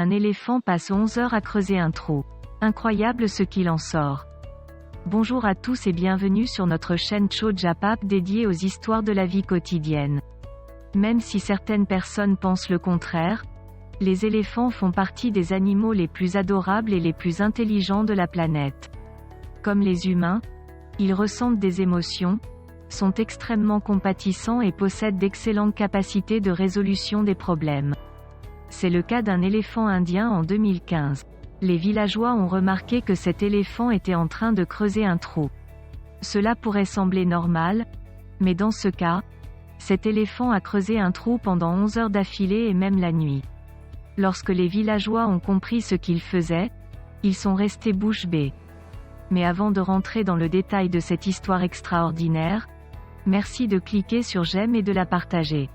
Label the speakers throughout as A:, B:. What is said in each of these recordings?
A: Un éléphant passe 11 heures à creuser un trou. Incroyable ce qu'il en sort. Bonjour à tous et bienvenue sur notre chaîne Chojapap dédiée aux histoires de la vie quotidienne. Même si certaines personnes pensent le contraire, les éléphants font partie des animaux les plus adorables et les plus intelligents de la planète. Comme les humains, ils ressentent des émotions, sont extrêmement compatissants et possèdent d'excellentes capacités de résolution des problèmes. C'est le cas d'un éléphant indien en 2015. Les villageois ont remarqué que cet éléphant était en train de creuser un trou. Cela pourrait sembler normal, mais dans ce cas, cet éléphant a creusé un trou pendant 11 heures d'affilée et même la nuit. Lorsque les villageois ont compris ce qu'il faisait, ils sont restés bouche bée. Mais avant de rentrer dans le détail de cette histoire extraordinaire, merci de cliquer sur j'aime et de la partager.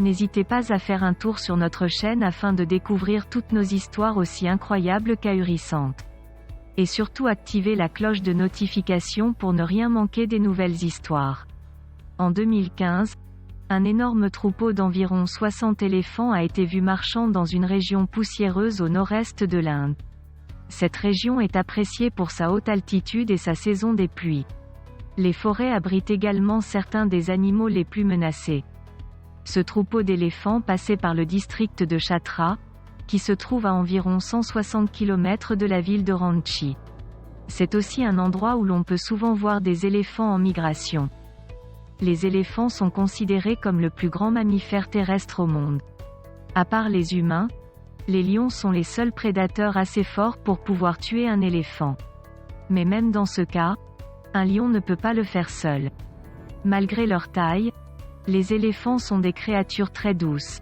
A: N'hésitez pas à faire un tour sur notre chaîne afin de découvrir toutes nos histoires aussi incroyables qu'ahurissantes. Et surtout activez la cloche de notification pour ne rien manquer des nouvelles histoires. En 2015, un énorme troupeau d'environ 60 éléphants a été vu marchant dans une région poussiéreuse au nord-est de l'Inde. Cette région est appréciée pour sa haute altitude et sa saison des pluies. Les forêts abritent également certains des animaux les plus menacés. Ce troupeau d'éléphants passait par le district de Chhatra, qui se trouve à environ 160 km de la ville de Ranchi. C'est aussi un endroit où l'on peut souvent voir des éléphants en migration. Les éléphants sont considérés comme le plus grand mammifère terrestre au monde. À part les humains, les lions sont les seuls prédateurs assez forts pour pouvoir tuer un éléphant. Mais même dans ce cas, un lion ne peut pas le faire seul. Malgré leur taille, les éléphants sont des créatures très douces.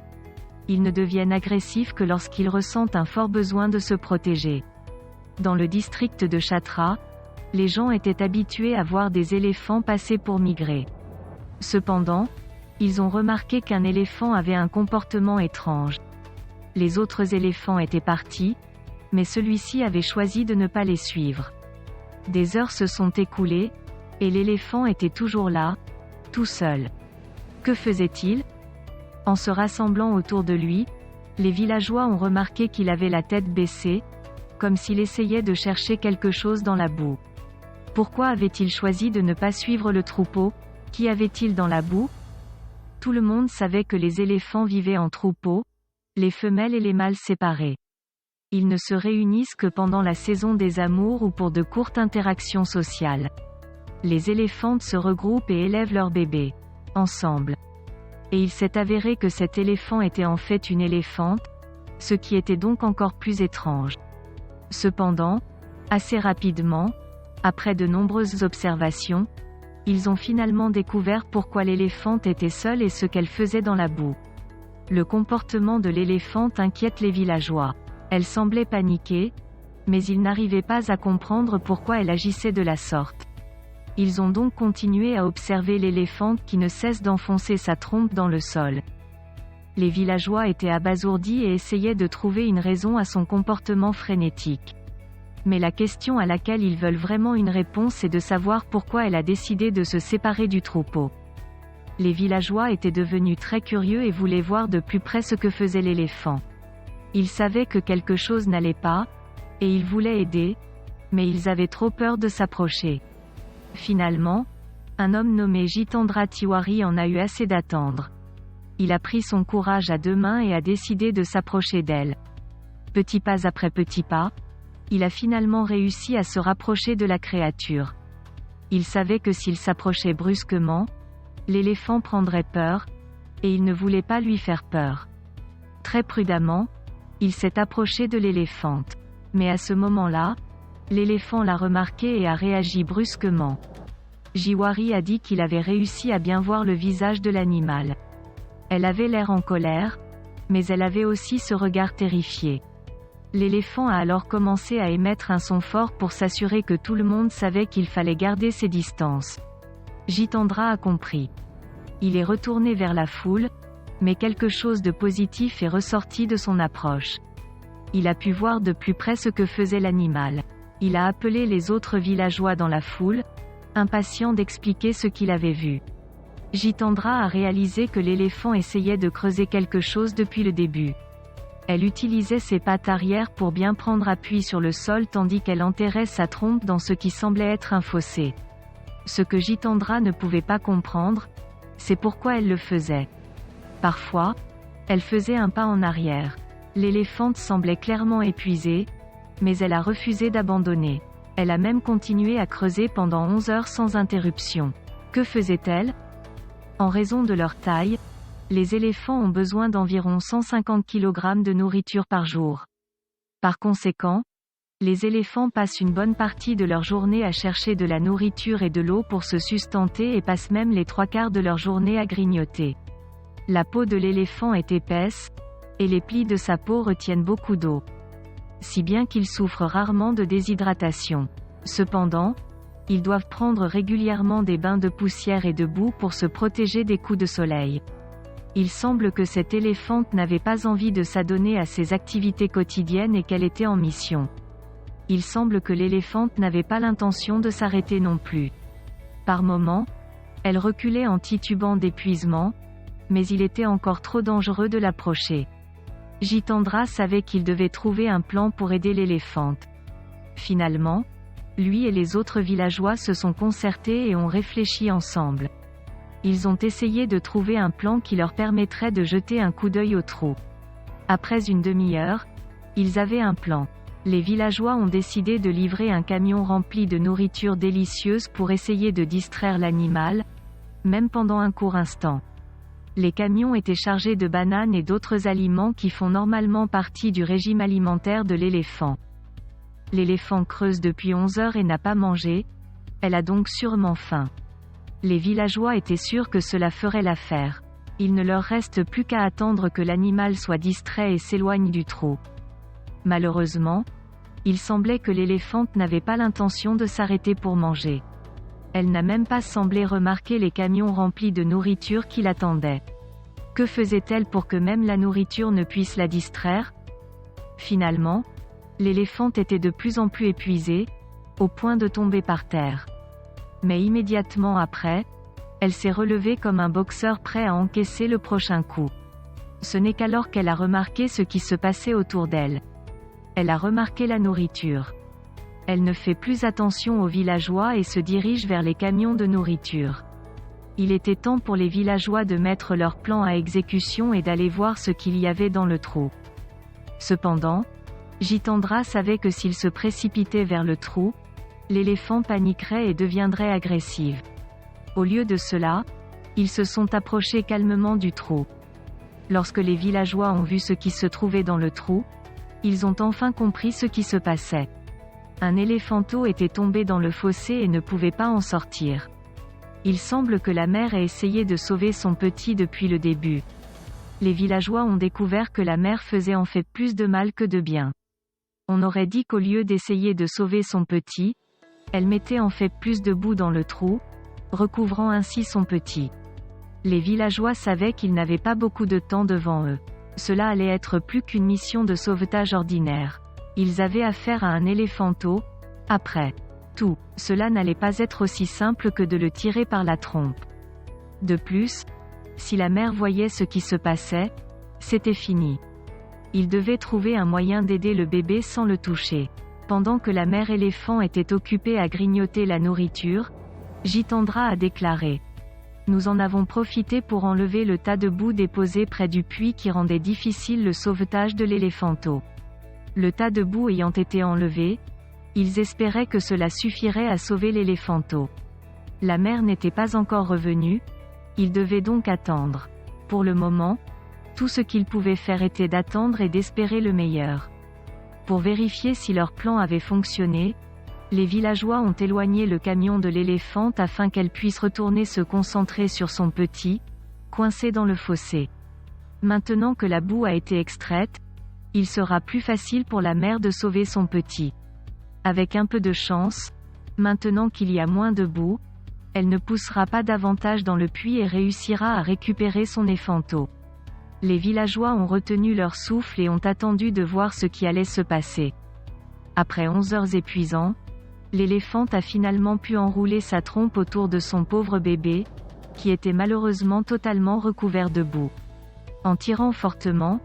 A: Ils ne deviennent agressifs que lorsqu'ils ressentent un fort besoin de se protéger. Dans le district de Chhatra, les gens étaient habitués à voir des éléphants passer pour migrer. Cependant, ils ont remarqué qu'un éléphant avait un comportement étrange. Les autres éléphants étaient partis, mais celui-ci avait choisi de ne pas les suivre. Des heures se sont écoulées, et l'éléphant était toujours là, tout seul. Que faisait-il ? En se rassemblant autour de lui, les villageois ont remarqué qu'il avait la tête baissée, comme s'il essayait de chercher quelque chose dans la boue. Pourquoi avait-il choisi de ne pas suivre le troupeau ? Qu'y avait-il dans la boue ? Tout le monde savait que les éléphants vivaient en troupeau, les femelles et les mâles séparés. Ils ne se réunissent que pendant la saison des amours ou pour de courtes interactions sociales. Les éléphantes se regroupent et élèvent leurs bébés ensemble. Et il s'est avéré que cet éléphant était en fait une éléphante, ce qui était donc encore plus étrange. Cependant, assez rapidement, après de nombreuses observations, ils ont finalement découvert pourquoi l'éléphante était seule et ce qu'elle faisait dans la boue. Le comportement de l'éléphante inquiète les villageois. Elle semblait paniquée, mais ils n'arrivaient pas à comprendre pourquoi elle agissait de la sorte. Ils ont donc continué à observer l'éléphante qui ne cesse d'enfoncer sa trompe dans le sol. Les villageois étaient abasourdis et essayaient de trouver une raison à son comportement frénétique. Mais la question à laquelle ils veulent vraiment une réponse est de savoir pourquoi elle a décidé de se séparer du troupeau. Les villageois étaient devenus très curieux et voulaient voir de plus près ce que faisait l'éléphant. Ils savaient que quelque chose n'allait pas, et ils voulaient aider, mais ils avaient trop peur de s'approcher. Finalement, un homme nommé Jitendra Tiwari en a eu assez d'attendre. Il a pris son courage à deux mains et a décidé de s'approcher d'elle. Petit pas après petit pas, il a finalement réussi à se rapprocher de la créature. Il savait que s'il s'approchait brusquement, l'éléphant prendrait peur, et il ne voulait pas lui faire peur. Très prudemment, il s'est approché de l'éléphante. Mais à ce moment-là, l'éléphant l'a remarqué et a réagi brusquement. Jiwari a dit qu'il avait réussi à bien voir le visage de l'animal. Elle avait l'air en colère, mais elle avait aussi ce regard terrifié. L'éléphant a alors commencé à émettre un son fort pour s'assurer que tout le monde savait qu'il fallait garder ses distances. Jitendra a compris. Il est retourné vers la foule, mais quelque chose de positif est ressorti de son approche. Il a pu voir de plus près ce que faisait l'animal. Il a appelé les autres villageois dans la foule, impatient d'expliquer ce qu'il avait vu. Jitendra a réalisé que l'éléphant essayait de creuser quelque chose depuis le début. Elle utilisait ses pattes arrière pour bien prendre appui sur le sol tandis qu'elle enterrait sa trompe dans ce qui semblait être un fossé. Ce que Jitendra ne pouvait pas comprendre, c'est pourquoi elle le faisait. Parfois, elle faisait un pas en arrière. L'éléphante semblait clairement épuisée, mais elle a refusé d'abandonner. Elle a même continué à creuser pendant 11 heures sans interruption. Que faisait-elle? En raison de leur taille, les éléphants ont besoin d'environ 150 kg de nourriture par jour. Par conséquent, les éléphants passent une bonne partie de leur journée à chercher de la nourriture et de l'eau pour se sustenter et passent même les 3/4 de leur journée à grignoter. La peau de l'éléphant est épaisse, et les plis de sa peau retiennent beaucoup d'eau. Si bien qu'ils souffrent rarement de déshydratation. Cependant, ils doivent prendre régulièrement des bains de poussière et de boue pour se protéger des coups de soleil. Il semble que cette éléphante n'avait pas envie de s'adonner à ses activités quotidiennes et qu'elle était en mission. Il semble que l'éléphante n'avait pas l'intention de s'arrêter non plus. Par moments, elle reculait en titubant d'épuisement, mais il était encore trop dangereux de l'approcher. Jitendra savait qu'il devait trouver un plan pour aider l'éléphante. Finalement, lui et les autres villageois se sont concertés et ont réfléchi ensemble. Ils ont essayé de trouver un plan qui leur permettrait de jeter un coup d'œil au trou. Après une demi-heure, ils avaient un plan. Les villageois ont décidé de livrer un camion rempli de nourriture délicieuse pour essayer de distraire l'animal, même pendant un court instant. Les camions étaient chargés de bananes et d'autres aliments qui font normalement partie du régime alimentaire de l'éléphant. L'éléphant creuse depuis 11 heures et n'a pas mangé, elle a donc sûrement faim. Les villageois étaient sûrs que cela ferait l'affaire. Il ne leur reste plus qu'à attendre que l'animal soit distrait et s'éloigne du trou. Malheureusement, il semblait que l'éléphante n'avait pas l'intention de s'arrêter pour manger. Elle n'a même pas semblé remarquer les camions remplis de nourriture qui l'attendaient. Que faisait-elle pour que même la nourriture ne puisse la distraire? Finalement, l'éléphante était de plus en plus épuisée, au point de tomber par terre. Mais immédiatement après, elle s'est relevée comme un boxeur prêt à encaisser le prochain coup. Ce n'est qu'alors qu'elle a remarqué ce qui se passait autour d'elle. Elle a remarqué la nourriture. Elle ne fait plus attention aux villageois et se dirige vers les camions de nourriture. Il était temps pour les villageois de mettre leur plan à exécution et d'aller voir ce qu'il y avait dans le trou. Cependant, Jitendra savait que s'il se précipitait vers le trou, l'éléphant paniquerait et deviendrait agressive. Au lieu de cela, ils se sont approchés calmement du trou. Lorsque les villageois ont vu ce qui se trouvait dans le trou, ils ont enfin compris ce qui se passait. Un éléphanteau était tombé dans le fossé et ne pouvait pas en sortir. Il semble que la mère ait essayé de sauver son petit depuis le début. Les villageois ont découvert que la mère faisait en fait plus de mal que de bien. On aurait dit qu'au lieu d'essayer de sauver son petit, elle mettait en fait plus de boue dans le trou, recouvrant ainsi son petit. Les villageois savaient qu'ils n'avaient pas beaucoup de temps devant eux. Cela allait être plus qu'une mission de sauvetage ordinaire. Ils avaient affaire à un éléphanteau. Après tout, cela n'allait pas être aussi simple que de le tirer par la trompe. De plus, si la mère voyait ce qui se passait, c'était fini. Ils devaient trouver un moyen d'aider le bébé sans le toucher. Pendant que la mère éléphant était occupée à grignoter la nourriture, Jitendra a déclaré: Nous en avons profité pour enlever le tas de boue déposé près du puits qui rendait difficile le sauvetage de l'éléphanteau. Le tas de boue ayant été enlevé, ils espéraient que cela suffirait à sauver l'éléphanteau. La mère n'était pas encore revenue, ils devaient donc attendre. Pour le moment, tout ce qu'ils pouvaient faire était d'attendre et d'espérer le meilleur. Pour vérifier si leur plan avait fonctionné, les villageois ont éloigné le camion de l'éléphante afin qu'elle puisse retourner se concentrer sur son petit, coincé dans le fossé. Maintenant que la boue a été extraite, il sera plus facile pour la mère de sauver son petit. Avec un peu de chance, maintenant qu'il y a moins de boue, elle ne poussera pas davantage dans le puits et réussira à récupérer son éléphanteau. Les villageois ont retenu leur souffle et ont attendu de voir ce qui allait se passer. Après 11 heures épuisantes, l'éléphante a finalement pu enrouler sa trompe autour de son pauvre bébé, qui était malheureusement totalement recouvert de boue. En tirant fortement,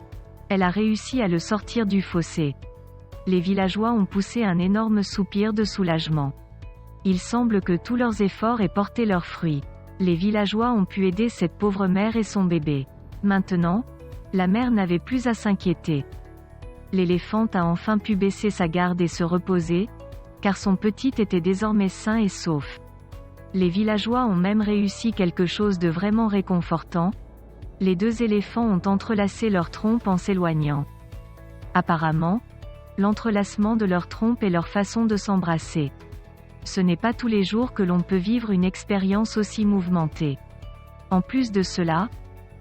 A: Elle a réussi à le sortir du fossé. Les villageois ont poussé un énorme soupir de soulagement. Il semble que tous leurs efforts aient porté leurs fruits. Les villageois ont pu aider cette pauvre mère et son bébé. Maintenant, la mère n'avait plus à s'inquiéter. L'éléphant a enfin pu baisser sa garde et se reposer, car son petit était désormais sain et sauf. Les villageois ont même réussi quelque chose de vraiment réconfortant. Les deux éléphants ont entrelacé leurs trompes en s'éloignant. Apparemment, l'entrelacement de leurs trompes est leur façon de s'embrasser. Ce n'est pas tous les jours que l'on peut vivre une expérience aussi mouvementée. En plus de cela,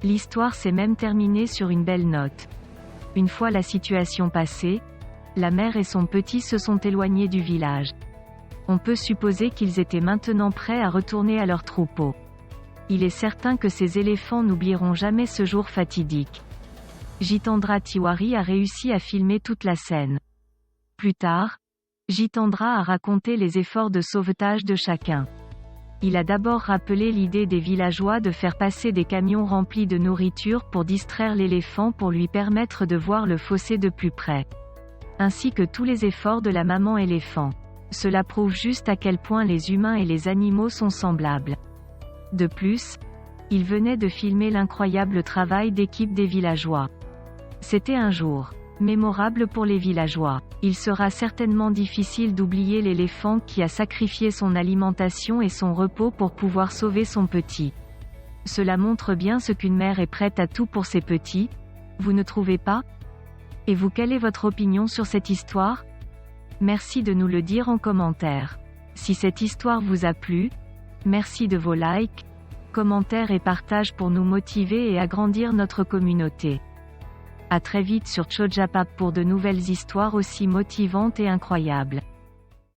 A: l'histoire s'est même terminée sur une belle note. Une fois la situation passée, la mère et son petit se sont éloignés du village. On peut supposer qu'ils étaient maintenant prêts à retourner à leur troupeau. Il est certain que ces éléphants n'oublieront jamais ce jour fatidique. Jitendra Tiwari a réussi à filmer toute la scène. Plus tard, Jitendra a raconté les efforts de sauvetage de chacun. Il a d'abord rappelé l'idée des villageois de faire passer des camions remplis de nourriture pour distraire l'éléphant pour lui permettre de voir le fossé de plus près. Ainsi que tous les efforts de la maman éléphant. Cela prouve juste à quel point les humains et les animaux sont semblables. De plus, il venait de filmer l'incroyable travail d'équipe des villageois. C'était un jour mémorable pour les villageois. Il sera certainement difficile d'oublier l'éléphant qui a sacrifié son alimentation et son repos pour pouvoir sauver son petit. Cela montre bien ce qu'une mère est prête à tout pour ses petits, vous ne trouvez pas? Et vous, quelle est votre opinion sur cette histoire? Merci de nous le dire en commentaire. Si cette histoire vous a plu, merci de vos likes, commentaires et partages pour nous motiver et agrandir notre communauté. À très vite sur Chojapap pour de nouvelles histoires aussi motivantes et incroyables.